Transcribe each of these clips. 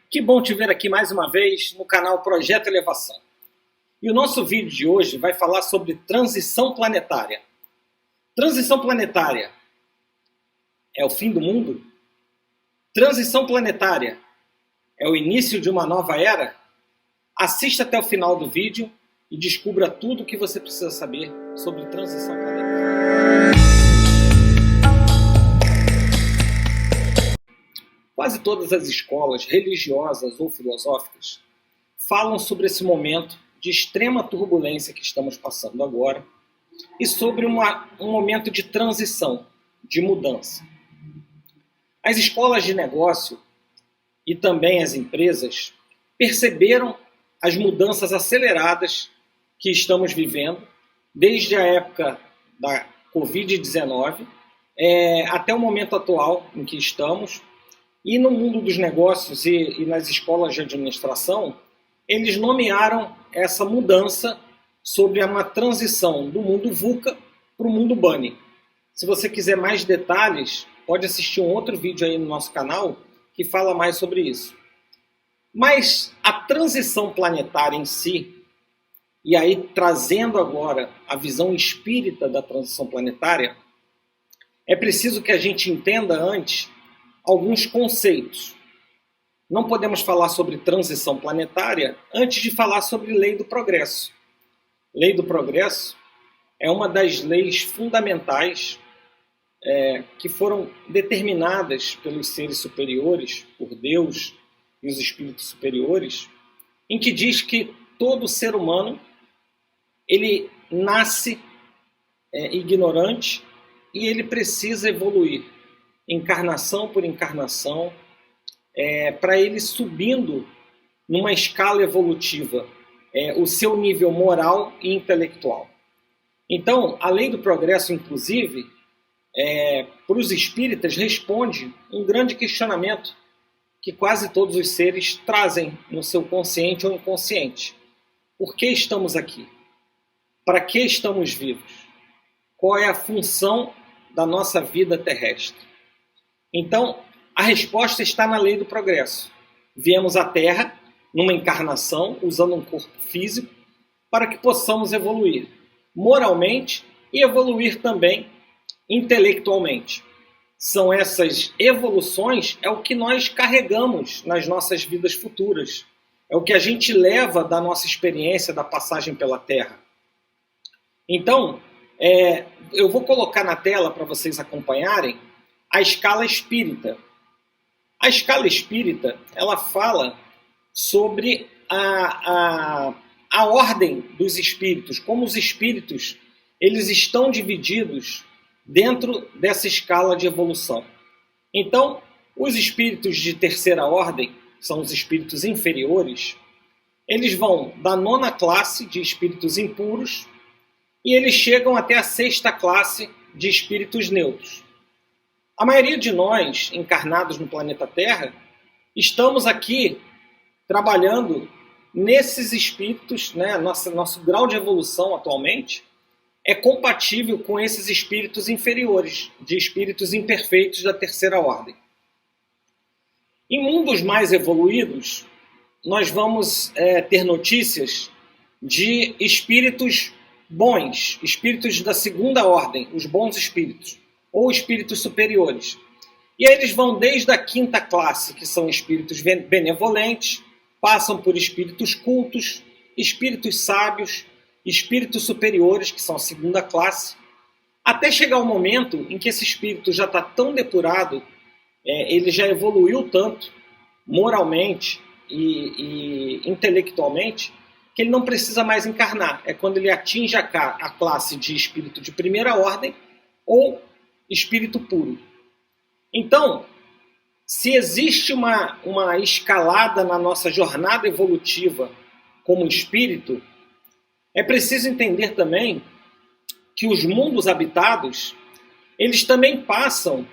Que bom te ver aqui mais uma vez no canal Projeto Elevação. E o nosso vídeo de hoje vai falar sobre transição planetária. Transição planetária é o fim do mundo? Transição planetária é o início de uma nova era? Assista até o final do vídeo e descubra tudo o que você precisa saber sobre transição planetária. Quase todas as escolas religiosas ou filosóficas falam sobre esse momento de extrema turbulência que estamos passando agora e sobre um momento de transição, de mudança. As escolas de negócio e também as empresas perceberam as mudanças aceleradas que estamos vivendo desde a época da Covid-19 até o momento atual em que estamos. E no mundo dos negócios e nas escolas de administração, eles nomearam essa mudança sobre uma transição do mundo VUCA para o mundo BUNNY. Se você quiser mais detalhes, pode assistir um outro vídeo aí no nosso canal que fala mais sobre isso. Mas a transição planetária em si, e aí trazendo agora a visão espírita da transição planetária, é preciso que a gente entenda antes alguns conceitos. Não podemos falar sobre transição planetária antes de falar sobre lei do progresso. Lei do progresso é uma das leis fundamentais que foram determinadas pelos seres superiores, por Deus e os espíritos superiores, em que diz que todo ser humano ele nasce ignorante e ele precisa evoluir encarnação por encarnação, para ele subindo numa escala evolutiva, o seu nível moral e intelectual. Então, a lei do progresso, inclusive, para os espíritas, responde um grande questionamento que quase todos os seres trazem no seu consciente ou inconsciente. Por que estamos aqui? Para que estamos vivos? Qual é a função da nossa vida terrestre? Então, a resposta está na lei do progresso. Viemos à Terra, numa encarnação, usando um corpo físico, para que possamos evoluir moralmente e evoluir também intelectualmente. São essas evoluções, é o que nós carregamos nas nossas vidas futuras. É o que a gente leva da nossa experiência da passagem pela Terra. Então, eu vou colocar na tela para vocês acompanharem a escala espírita. A escala espírita, ela fala sobre a ordem dos espíritos, como os espíritos eles estão divididos dentro dessa escala de evolução. Então, os espíritos de terceira ordem, são os espíritos inferiores, eles vão da 9ª classe de espíritos impuros e eles chegam até a 6ª classe de espíritos neutros. A maioria de nós, encarnados no planeta Terra, estamos aqui trabalhando nesses espíritos, né? Nosso grau de evolução atualmente é compatível com esses espíritos inferiores, de espíritos imperfeitos da terceira ordem. Em mundos mais evoluídos, nós vamos ter notícias de espíritos bons, espíritos da segunda ordem, os bons espíritos, ou espíritos superiores. E aí eles vão desde a 5ª classe, que são espíritos benevolentes, passam por espíritos cultos, espíritos sábios, espíritos superiores, que são a 2ª classe, até chegar o momento em que esse espírito já está tão depurado, ele já evoluiu tanto, moralmente e intelectualmente, que ele não precisa mais encarnar. É quando ele atinge a classe de espírito de primeira ordem ou espírito puro. Então, se existe uma escalada na nossa jornada evolutiva como espírito, é preciso entender também que os mundos habitados, eles também passam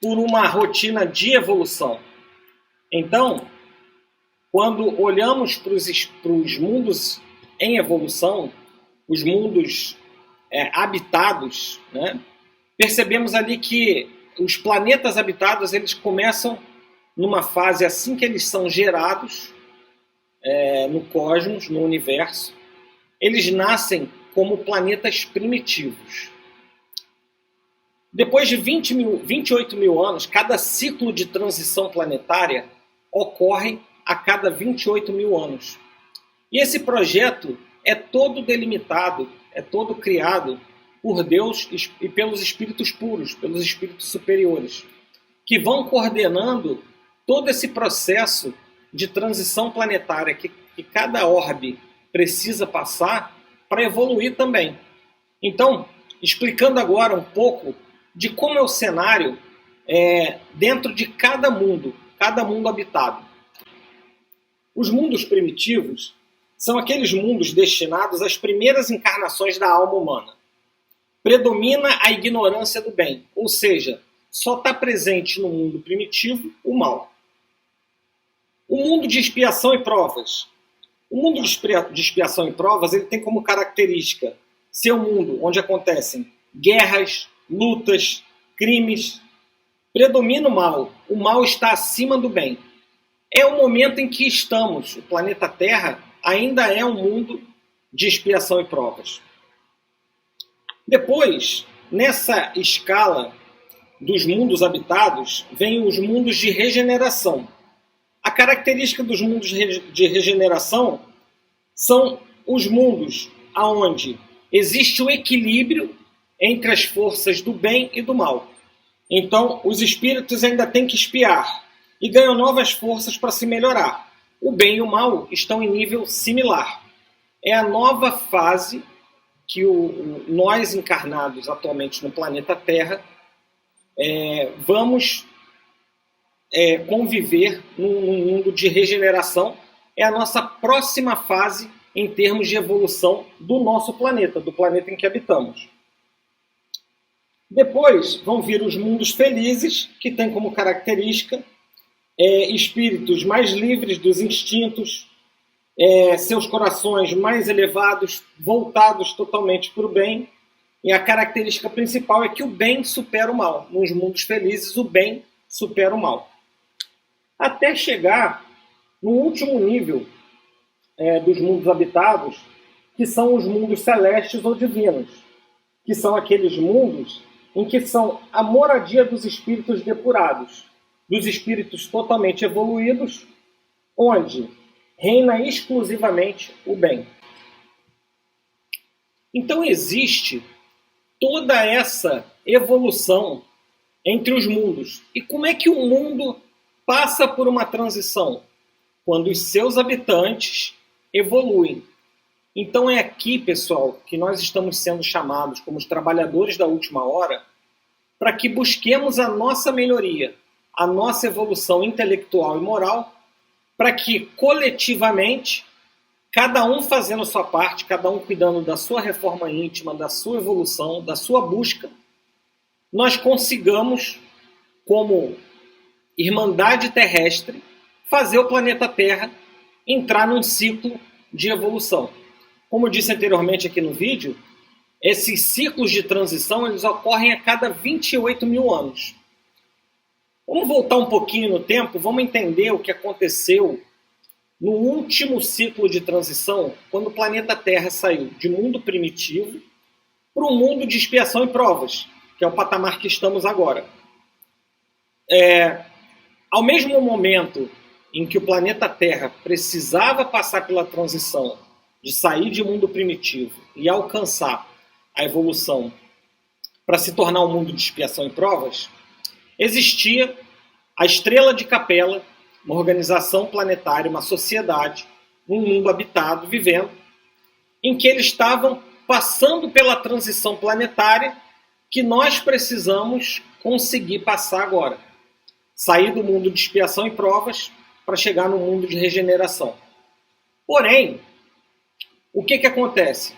por uma rotina de evolução. Então, quando olhamos para os mundos em evolução, os mundos habitados, né, percebemos ali que os planetas habitados eles começam numa fase assim que eles são gerados no cosmos, no universo, eles nascem como planetas primitivos. Depois de 28 mil anos, cada ciclo de transição planetária ocorre a cada 28 mil anos. E esse projeto é todo delimitado, é todo criado por Deus e pelos espíritos puros, pelos espíritos superiores, que vão coordenando todo esse processo de transição planetária que cada orbe precisa passar para evoluir também. Então, explicando agora um pouco de como é o cenário dentro de cada mundo habitado. Os mundos primitivos são aqueles mundos destinados às primeiras encarnações da alma humana. Predomina a ignorância do bem, ou seja, só está presente no mundo primitivo o mal. O mundo de expiação e provas. O mundo de expiação e provas ele tem como característica ser um mundo onde acontecem guerras, lutas, crimes. Predomina o mal. O mal está acima do bem. É o momento em que estamos. O planeta Terra ainda é um mundo de expiação e provas. Depois, nessa escala dos mundos habitados, vêm os mundos de regeneração. A característica dos mundos de regeneração são os mundos onde existe o equilíbrio entre as forças do bem e do mal. Então, os espíritos ainda têm que expiar e ganham novas forças para se melhorar. O bem e o mal estão em nível similar. É a nova fase que nós encarnados atualmente no planeta Terra vamos conviver num mundo de regeneração. É a nossa próxima fase em termos de evolução do nosso planeta, do planeta em que habitamos. Depois vão vir os mundos felizes, que têm como característica espíritos mais livres dos instintos, seus corações mais elevados, voltados totalmente para o bem. E a característica principal é que o bem supera o mal. Nos mundos felizes, o bem supera o mal. Até chegar no último nível dos mundos habitados, que são os mundos celestes ou divinos, que são aqueles mundos em que são a moradia dos espíritos depurados, dos espíritos totalmente evoluídos, onde reina exclusivamente o bem. Então existe toda essa evolução entre os mundos. E como é que o mundo passa por uma transição? Quando os seus habitantes evoluem. Então é aqui, pessoal, que nós estamos sendo chamados como os trabalhadores da última hora para que busquemos a nossa melhoria, a nossa evolução intelectual e moral, para que coletivamente, cada um fazendo a sua parte, cada um cuidando da sua reforma íntima, da sua evolução, da sua busca, nós consigamos, como irmandade terrestre, fazer o planeta Terra entrar num ciclo de evolução. Como eu disse anteriormente aqui no vídeo, esses ciclos de transição eles ocorrem a cada 28 mil anos. Vamos voltar um pouquinho no tempo, vamos entender o que aconteceu no último ciclo de transição, quando o planeta Terra saiu de mundo primitivo para o mundo de expiação e provas, que é o patamar que estamos agora. Ao mesmo momento em que o planeta Terra precisava passar pela transição de sair de mundo primitivo e alcançar a evolução para se tornar um mundo de expiação e provas, existia a Estrela de Capela, uma organização planetária, uma sociedade, um mundo habitado, vivendo, em que eles estavam passando pela transição planetária que nós precisamos conseguir passar agora. Sair do mundo de expiação e provas para chegar no mundo de regeneração. Porém, o que acontece?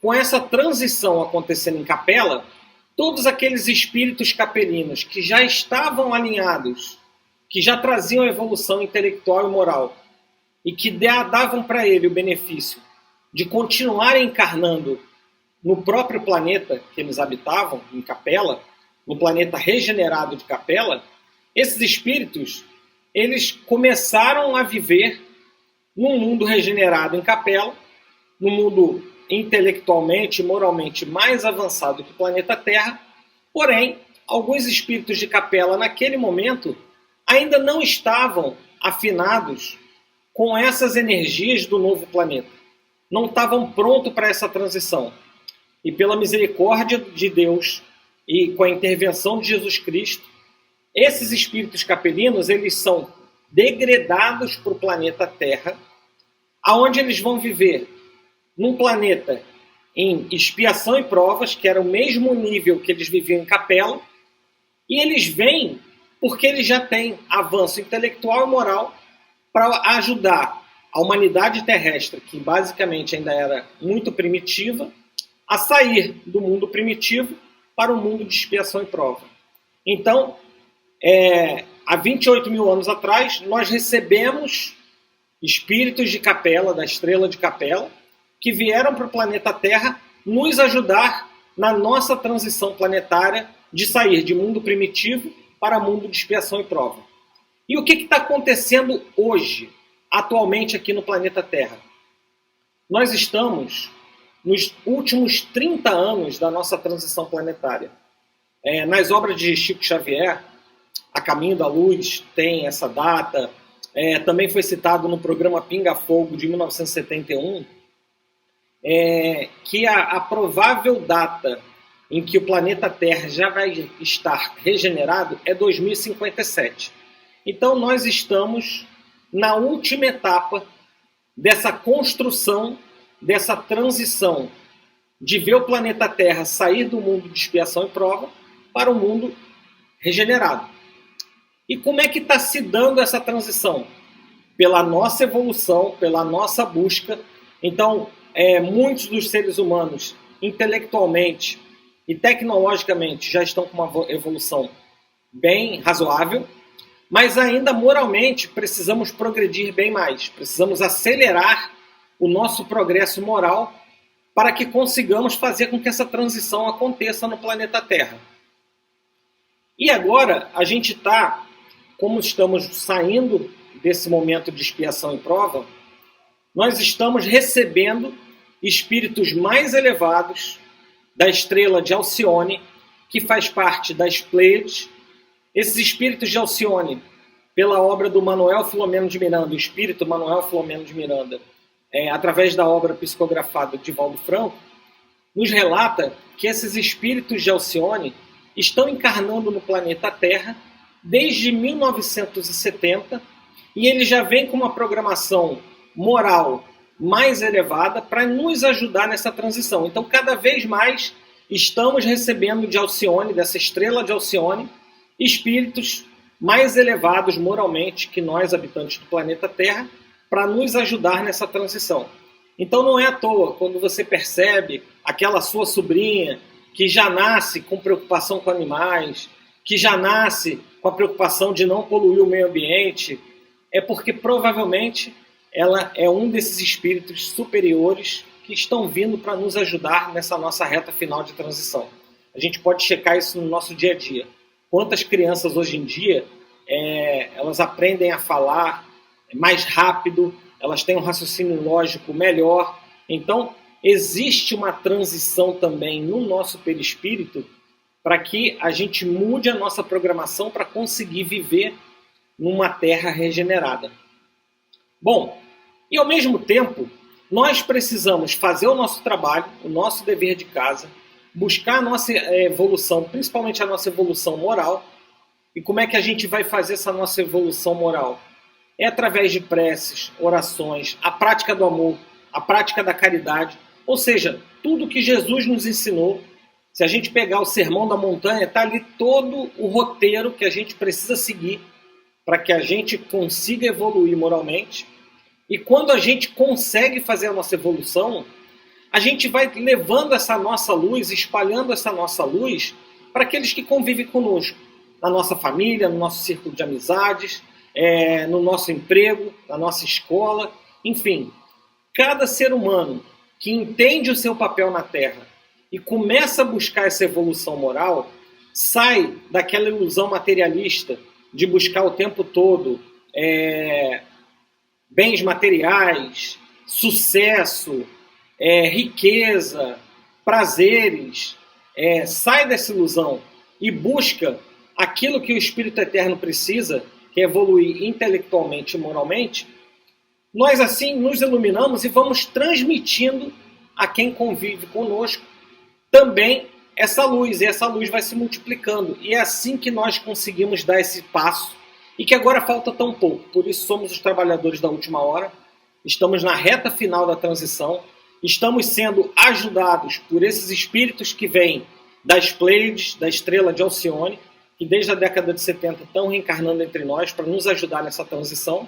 Com essa transição acontecendo em Capela, todos aqueles espíritos capelinos que já estavam alinhados, que já traziam a evolução intelectual e moral, e que davam para ele o benefício de continuar encarnando no próprio planeta que eles habitavam, em Capela, no planeta regenerado de Capela, esses espíritos eles começaram a viver num mundo regenerado em Capela, num mundo intelectualmente e moralmente mais avançado que o planeta Terra, porém, alguns espíritos de Capela naquele momento ainda não estavam afinados com essas energias do novo planeta. Não estavam prontos para essa transição. E pela misericórdia de Deus e com a intervenção de Jesus Cristo, esses espíritos capelinos, eles são degredados para o planeta Terra, aonde eles vão viver num planeta em expiação e provas, que era o mesmo nível que eles viviam em Capela, e eles vêm porque eles já têm avanço intelectual e moral para ajudar a humanidade terrestre, que basicamente ainda era muito primitiva, a sair do mundo primitivo para o mundo de expiação e prova. Então, há 28 mil anos atrás, nós recebemos espíritos de Capela, da estrela de Capela, que vieram para o planeta Terra nos ajudar na nossa transição planetária de sair de mundo primitivo para mundo de expiação e prova. E o que está acontecendo hoje, atualmente aqui no planeta Terra? Nós estamos nos últimos 30 anos da nossa transição planetária. Nas obras de Chico Xavier, A Caminho da Luz tem essa data, também foi citado no programa Pinga Fogo de 1971, que a provável data em que o planeta Terra já vai estar regenerado é 2057. Então nós estamos na última etapa dessa construção, dessa transição de ver o planeta Terra sair do mundo de expiação e prova para o mundo regenerado. E como é que está se dando essa transição? Pela nossa evolução, pela nossa busca. Então, muitos dos seres humanos, intelectualmente e tecnologicamente, já estão com uma evolução bem razoável, mas ainda moralmente precisamos progredir bem mais. Precisamos acelerar o nosso progresso moral para que consigamos fazer com que essa transição aconteça no planeta Terra. E agora a gente está, como estamos saindo desse momento de expiação e prova, nós estamos recebendo espíritos mais elevados da estrela de Alcione, que faz parte das Pleiades. Esses espíritos de Alcione, pela obra do Manuel Filomeno de Miranda, o espírito Manuel Filomeno de Miranda, através da obra psicografada de Divaldo Franco, nos relata que esses espíritos de Alcione estão encarnando no planeta Terra desde 1970 e eles já vêm com uma programação moral mais elevada para nos ajudar nessa transição. Então, cada vez mais estamos recebendo de Alcione, dessa estrela de Alcione, espíritos mais elevados moralmente que nós, habitantes do planeta Terra, para nos ajudar nessa transição. Então não é à toa quando você percebe aquela sua sobrinha que já nasce com preocupação com animais, que já nasce com a preocupação de não poluir o meio ambiente, é porque provavelmente ela é um desses espíritos superiores que estão vindo para nos ajudar nessa nossa reta final de transição. A gente pode checar isso no nosso dia a dia. Quantas crianças hoje em dia, elas aprendem a falar mais rápido, elas têm um raciocínio lógico melhor. Então, existe uma transição também no nosso perispírito para que a gente mude a nossa programação para conseguir viver numa terra regenerada. Bom, e ao mesmo tempo, nós precisamos fazer o nosso trabalho, o nosso dever de casa, buscar a nossa evolução, principalmente a nossa evolução moral. E como é que a gente vai fazer essa nossa evolução moral? É através de preces, orações, a prática do amor, a prática da caridade, ou seja, tudo que Jesus nos ensinou. Se a gente pegar o Sermão da Montanha, está ali todo o roteiro que a gente precisa seguir para que a gente consiga evoluir moralmente. E quando a gente consegue fazer a nossa evolução, a gente vai levando essa nossa luz, espalhando essa nossa luz para aqueles que convivem conosco, na nossa família, no nosso círculo de amizades, no nosso emprego, na nossa escola, enfim. Cada ser humano que entende o seu papel na Terra e começa a buscar essa evolução moral, sai daquela ilusão materialista de buscar o tempo todo bens materiais, sucesso, riqueza, prazeres, sai dessa ilusão e busca aquilo que o Espírito Eterno precisa, que é evoluir intelectualmente e moralmente, nós assim nos iluminamos e vamos transmitindo a quem convive conosco também essa luz, e essa luz vai se multiplicando. E é assim que nós conseguimos dar esse passo, e que agora falta tão pouco. Por isso somos os trabalhadores da última hora, estamos na reta final da transição, estamos sendo ajudados por esses espíritos que vêm das Pleiades, da estrela de Alcione, que desde a década de 70 estão reencarnando entre nós para nos ajudar nessa transição.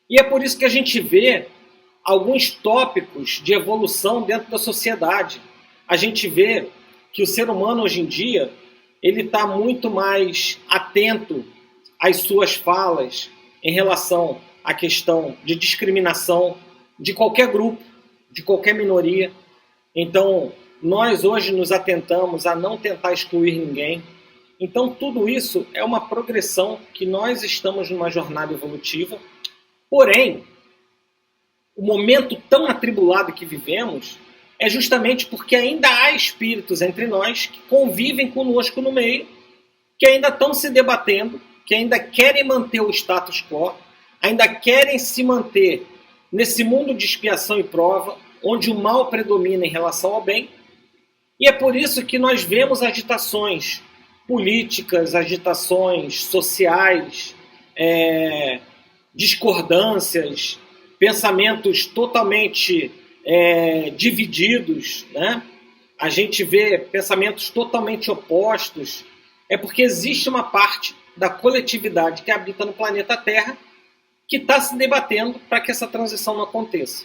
E é por isso que a gente vê alguns tópicos de evolução dentro da sociedade. A gente vê que o ser humano hoje em dia ele está muito mais atento às suas falas em relação à questão de discriminação de qualquer grupo, de qualquer minoria. Então, nós hoje nos atentamos a não tentar excluir ninguém. Então, tudo isso é uma progressão que nós estamos numa jornada evolutiva. Porém, o momento tão atribulado que vivemos é justamente porque ainda há espíritos entre nós que convivem conosco no meio, que ainda estão se debatendo, que ainda querem manter o status quo, ainda querem se manter nesse mundo de expiação e prova, onde o mal predomina em relação ao bem. E é por isso que nós vemos agitações políticas, agitações sociais, discordâncias, pensamentos totalmente divididos, né? A gente vê pensamentos totalmente opostos. É porque existe uma parte da coletividade que habita no planeta Terra que está se debatendo para que essa transição não aconteça.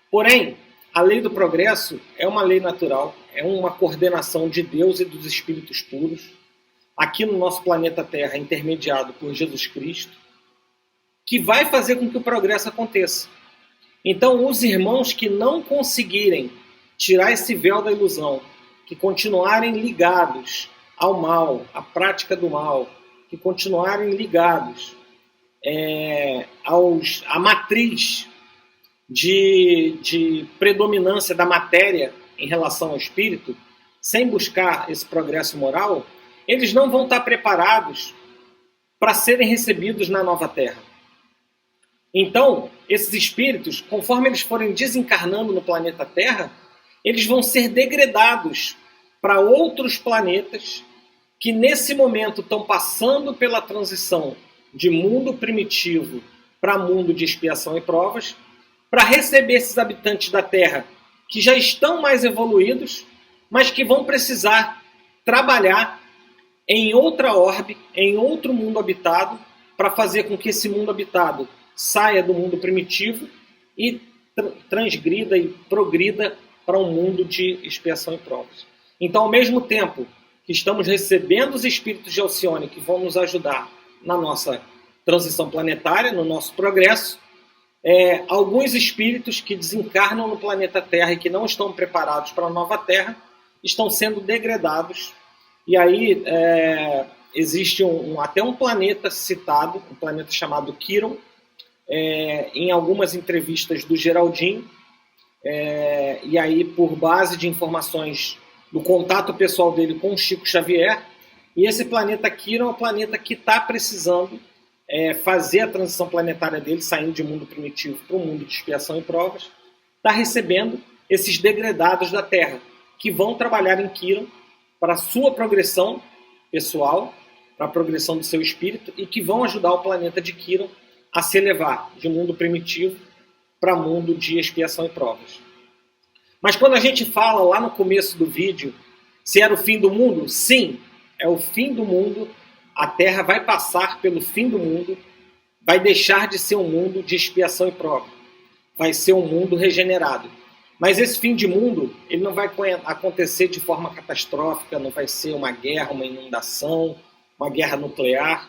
Porém, a lei do progresso é uma lei natural, é uma coordenação de Deus e dos espíritos puros, aqui no nosso planeta Terra, intermediado por Jesus Cristo, que vai fazer com que o progresso aconteça. Então, os irmãos que não conseguirem tirar esse véu da ilusão, que continuarem ligados ao mal, à prática do mal, que continuarem ligados à matriz de predominância da matéria em relação ao espírito, sem buscar esse progresso moral, eles não vão estar preparados para serem recebidos na nova Terra. Então, esses espíritos, conforme eles forem desencarnando no planeta Terra, eles vão ser degradados para outros planetas que nesse momento estão passando pela transição de mundo primitivo para mundo de expiação e provas, para receber esses habitantes da Terra que já estão mais evoluídos, mas que vão precisar trabalhar em outra orbe, em outro mundo habitado, para fazer com que esse mundo habitado saia do mundo primitivo e transgrida e progrida para um mundo de expiação e provas. Então, ao mesmo tempo que estamos recebendo os espíritos de Alcione que vão nos ajudar na nossa transição planetária, no nosso progresso, alguns espíritos que desencarnam no planeta Terra e que não estão preparados para a nova Terra estão sendo degradados. E aí existe até um planeta citado, um planeta chamado Quiron, em algumas entrevistas do Geraldinho, e aí por base de informações do contato pessoal dele com o Chico Xavier, e esse planeta Quiron é o planeta que está precisando fazer a transição planetária dele, saindo de mundo primitivo para o mundo de expiação e provas, está recebendo esses degradados da Terra, que vão trabalhar em Quiron para a sua progressão pessoal, para a progressão do seu espírito, e que vão ajudar o planeta de Quiron a se elevar de mundo primitivo para mundo de expiação e provas. Mas quando a gente fala lá no começo do vídeo se era o fim do mundo, sim, é o fim do mundo. A Terra vai passar pelo fim do mundo, vai deixar de ser um mundo de expiação e prova, vai ser um mundo regenerado. Mas esse fim de mundo, ele não vai acontecer de forma catastrófica, não vai ser uma guerra, uma inundação, uma guerra nuclear.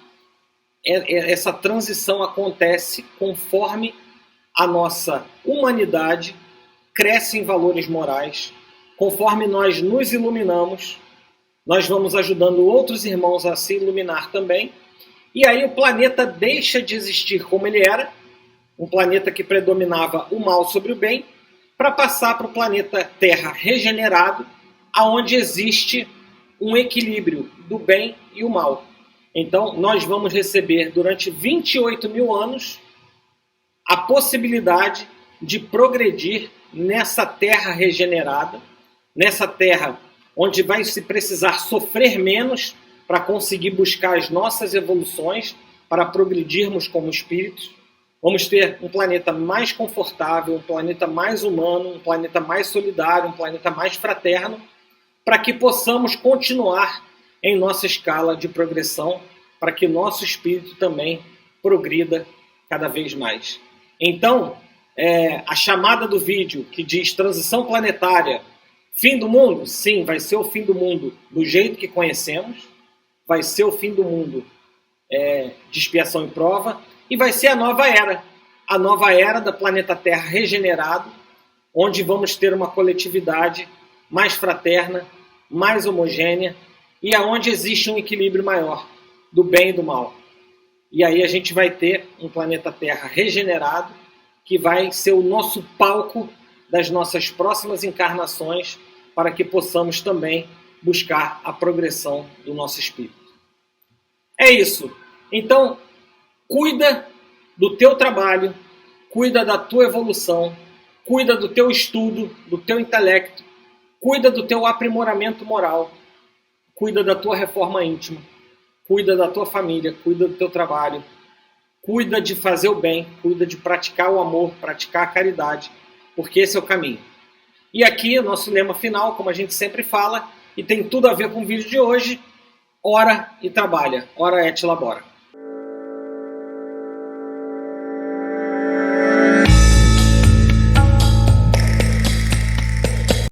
Essa transição acontece conforme a nossa humanidade cresce em valores morais, conforme nós nos iluminamos, nós vamos ajudando outros irmãos a se iluminar também, E aí o planeta deixa de existir como ele era, um planeta que predominava o mal sobre o bem, para passar para o planeta Terra regenerado, aonde existe um equilíbrio do bem e o mal. Então, nós vamos receber durante 28 mil anos a possibilidade de progredir nessa Terra regenerada, nessa Terra onde vai se precisar sofrer menos para conseguir buscar as nossas evoluções, para progredirmos como espíritos. Vamos ter um planeta mais confortável, um planeta mais humano, um planeta mais solidário, um planeta mais fraterno, para que possamos continuar em nossa escala de progressão, para que nosso espírito também progrida cada vez mais. Então, a chamada do vídeo que diz transição planetária, fim do mundo? Sim, vai ser o fim do mundo do jeito que conhecemos, vai ser o fim do mundo de expiação e prova, e vai ser a nova era da planeta Terra regenerado, onde vamos ter uma coletividade mais fraterna, mais homogênea, e aonde existe um equilíbrio maior do bem e do mal. E aí a gente vai ter um planeta Terra regenerado, que vai ser o nosso palco das nossas próximas encarnações, para que possamos também buscar a progressão do nosso espírito. É isso. Então, cuida do teu trabalho, cuida da tua evolução, cuida do teu estudo, do teu intelecto, cuida do teu aprimoramento moral, cuida da tua reforma íntima, cuida da tua família, cuida do teu trabalho, cuida de fazer o bem, cuida de praticar o amor, praticar a caridade, porque esse é o caminho. E aqui, o nosso lema final, como a gente sempre fala, e tem tudo a ver com o vídeo de hoje, ora e trabalha, ora et labora.